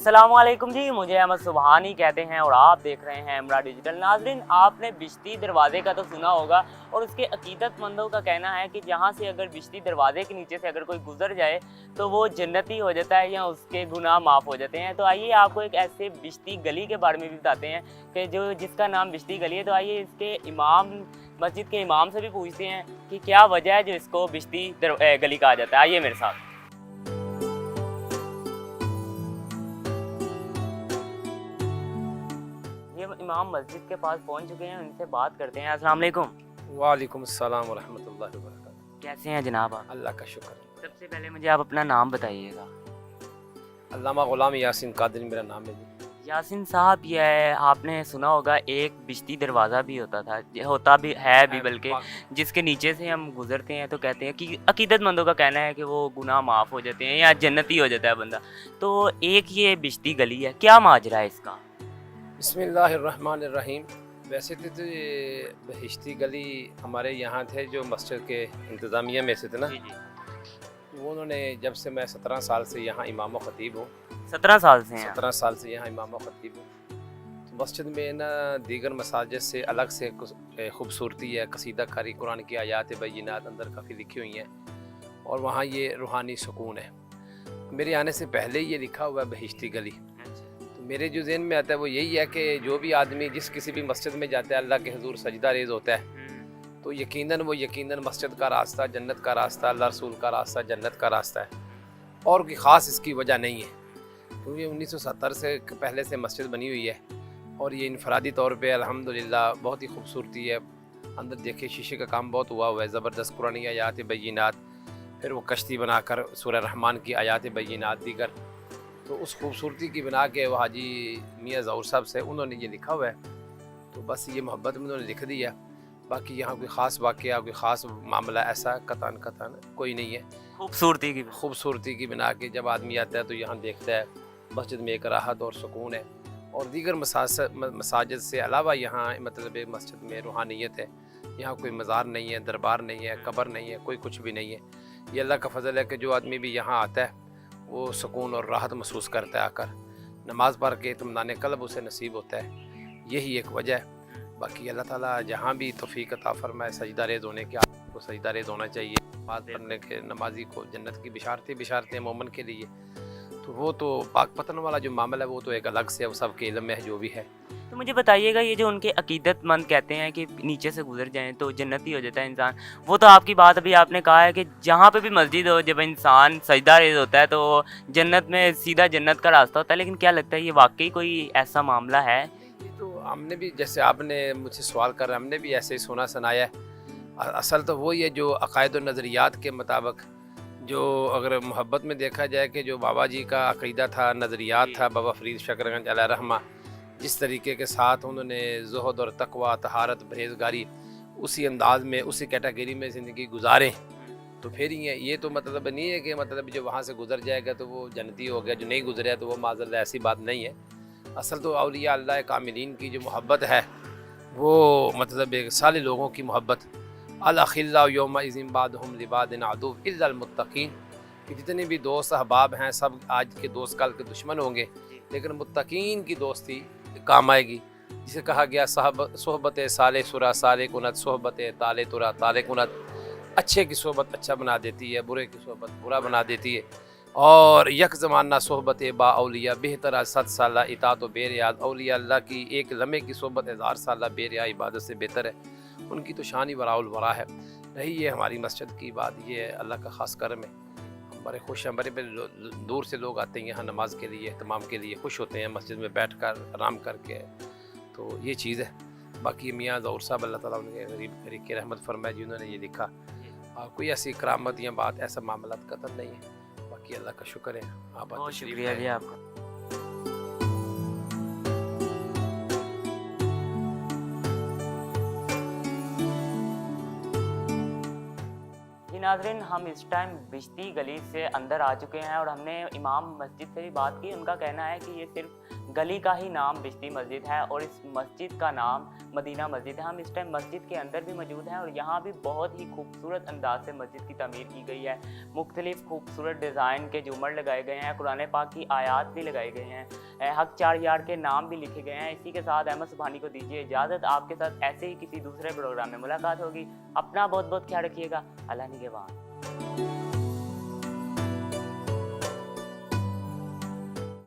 अस्सलाम वालेकुम जी, मुझे अहमद सुबहानी कहते हैं और आप देख रहे हैं इमरा डिजिटल। नाज़रीन, आपने बिश्ती दरवाज़े का तो सुना होगा और उसके अकीदतमंदों का कहना है कि जहाँ से अगर बिश्ती दरवाज़े के नीचे से अगर कोई गुजर जाए तो वो जन्नती हो जाता है या उसके गुनाह माफ़ हो जाते हैं। तो आइए आपको एक ऐसे बिश्ती गली के बारे में भी बताते हैं कि जो जिसका नाम बिश्ती गली है। तो आइए इसके इमाम, मस्जिद के इमाम से भी पूछते हैं कि क्या वजह है जो इसको बिश्ती गली कहा जाता है। आइए मेरे साथ। ये इमाम मस्जिद के पास पहुंच चुके हैं, उनसे बात करते हैं। अस्सलाम वालेकुम। वालेकुम अस्सलाम वरहमतुल्लाहि वबरकातुहू। कैसे हैं जनाब आप? अल्लाह का शुक्र। सबसे पहले मुझे आप अपना नाम बताइएगा। अल्लामा ग़ुलाम यासीन कादरी मेरा नाम है जी। यासिन साहब, ये है आपने सुना होगा एक बिश्ती दरवाज़ा भी होता भी है भी बल्कि जिसके नीचे से हम गुजरते हैं तो कहते हैं कि अकीदतमंदों का कहना है कि वो गुनाह माफ़ हो जाते हैं या जन्नती हो जाता है बंदा। तो एक ये बिश्ती गली है, क्या माजरा है इसका? बिस्मिल्लाहिर्रहमानिर्रहीम। वैसे तो ये बहिश्ती गली हमारे यहाँ थे जो मस्जिद के इंतज़ामिया में से थे ना, जी जी। वो उन्होंने जब से मैं 17 साल से यहाँ इमाम व ख़तीब हूँ। 17 साल से हैं? 17 साल से यहाँ इमाम व ख़तीब हूँ। तो मस्जिद में ना दीगर मसाजिद से अलग से खूबसूरती है, कसीदा कारी, कुरान की आयात बय्यिनात अंदर काफ़ी लिखी हुई हैं और वहाँ ये रूहानी सुकून है। मेरे आने से पहले ही ये लिखा हुआ है बहिश्ती गली। तो मेरे जो ज़हन में आता है वो यही है कि जो भी आदमी जिस किसी भी मस्जिद में जाता है, अल्लाह के हुजूर सजदा रेज़ होता है, तो यकीनन मस्जिद का रास्ता जन्नत का रास्ता, अल्लाह रसूल का रास्ता जन्नत का रास्ता है। और कोई ख़ास इसकी वजह नहीं है क्योंकि 1970 से पहले से मस्जिद बनी हुई है और ये इनफरादी तौर पे अल्हम्दुलिल्लाह बहुत ही खूबसूरती है। अंदर देखिए शीशे का काम बहुत हुआ है, ज़बरदस्त कुरानी आयात बय्यिनात, फिर वो कश्ती बनाकर सूरह रहमान की आयात बय्यिनात दीगर। तो उस खूबसूरती की बना के वो हाजी मियाँ ज़हूर साहब से उन्होंने ये लिखा हुआ है, तो बस ये मोहब्बत में उन्होंने लिख दिया। बाकी यहाँ कोई ख़ास वाक़या, कोई ख़ास मामला ऐसा कतन कोई नहीं है। खूबसूरती की बना के जब आदमी आता है तो यहाँ देखता है मस्जिद में एक राहत और सुकून है। और दीगर मसाजिद से अलावा यहाँ मतलब मस्जिद में रूहानियत है। यहाँ कोई मज़ार नहीं है, दरबार नहीं है, कब्र नहीं है, कोई कुछ भी नहीं है। ये अल्लाह का फ़ज़ल है कि जो आदमी भी यहाँ आता है वो सुकून और राहत महसूस करता है। आकर नमाज़ पढ़ के इत्मीनान क़ल्ब उसे नसीब होता है, यही एक वजह है। बाकी अल्लाह ताला जहाँ भी तौफ़ीक़ अता फ़रमाए सजदा रेज़ होने के, आपको सजदा रेज़ होना चाहिए। नमाज़ पढ़ने के नमाजी को जन्नत की बिशारतें मोमन के लिए। तो वो तो पाक पतन वाला जो मामला है वो तो एक अलग से है, वो सब के इल्म में है जो भी है। तो मुझे बताइएगा, ये जो उनके अकीदतमंद कहते हैं कि नीचे से गुजर जाएं तो जन्नती हो जाता है इंसान, वो तो आपकी बात अभी आपने कहा है कि जहाँ पे भी मस्जिद हो जब इंसान सजदा रेज़ होता है तो जन्नत में सीधा जन्नत का रास्ता होता है, लेकिन क्या लगता है ये वाकई कोई ऐसा मामला है? ये तो हमने भी, जैसे आपने मुझसे सवाल कर, हमने भी ऐसे ही सुना सुनाया है। असल तो वही है जो अक़ायद और नज़रियात के मुताबिक, जो अगर मोहब्बत में देखा जाए कि जो बाबा जी का अक़ीदा था, नज़रियात था, बाबा फ़रीद शकरगंज अलैहि रहमा, जिस तरीके के साथ उन्होंने ज़ुहद और तक़वा, तहारत, परहेज़गारी उसी अंदाज़ में, उसी कैटेगरी में ज़िंदगी गुजारें, तो फिर ये तो मतलब नहीं है कि मतलब जो वहाँ से गुज़र जाएगा तो वो जन्नती हो गया, जो नहीं गुज़रा तो वो माज़अल्लाह, ऐसी बात नहीं है। असल तो औलिया अल्लाह कामिलीन की जो मोहब्बत है वो मतलब एक साले लोगों की मोहब्बत, अल अखिल्लाउ यौमइज़िन बादहुम लिबादिन अदुव्व इल्लल मुत्तक़ीन, कि जितने भी दोस्त अहबाब हैं सब आज के दोस्त कल के दुश्मन होंगे, लेकिन मुत्तक़ीन की दोस्ती काम आएगी। जिसे कहा गया सोहबत साले सुरा साले कुनत, सोहबत ताले तुरा ताले कुनत। अच्छे की सोहबत अच्छा बना देती है, बुरे की सोहबत बुरा बना देती है। और यक ज़माना सोहबत बा औलिया बेहतर 7 साल इतात व बेरियाद। औलिया अल्लाह की एक लम्हे की सोहबत 1000 साल बेरिया इबादत से बेहतर है। उनकी तो शान ही वराउल वरा है। रही है हमारी मस्जिद की बात, ये है अल्लाह का ख़ास करम है। हम बड़े खुश हैं, बड़े दूर से लोग आते हैं यहाँ नमाज के लिए, एहतमाम के लिए, खुश होते हैं मस्जिद में बैठ कर आराम करके। तो ये चीज़ है। बाकी मियाँ ज़हूर साहब अल्लाह ताला उनके गरीब की रहमत फरमाए जिन्होंने ये लिखा, कोई ऐसी करामत या बात, ऐसा मामला कतन नहीं है। बाकी अल्लाह का शुक्र है। आप बहुत शुक्रिया जी आपका। जी नाज़रीन, हम इस टाइम बिश्ती गली से अंदर आ चुके हैं और हमने इमाम मस्जिद से भी बात की। उनका कहना है कि ये सिर्फ गली का ही नाम बिश्ती मस्जिद है और इस मस्जिद का नाम मदीना मस्जिद है। हम इस टाइम मस्जिद के अंदर भी मौजूद हैं और यहाँ भी बहुत ही खूबसूरत अंदाज से मस्जिद की तमीर की गई है। मुख्तलिफ खूबसूरत डिज़ाइन के झूमर लगाए गए हैं, कुरान पाक की आयात भी लगाई गई हैं, हक 4 यार के नाम भी लिखे गए हैं। इसी के साथ अहमद सुबहानी को दीजिए इजाज़त। आपके साथ ऐसे ही किसी दूसरे प्रोग्राम में मुलाकात होगी। अपना बहुत बहुत ख्याल रखिएगा। अल्लाह निगहबान।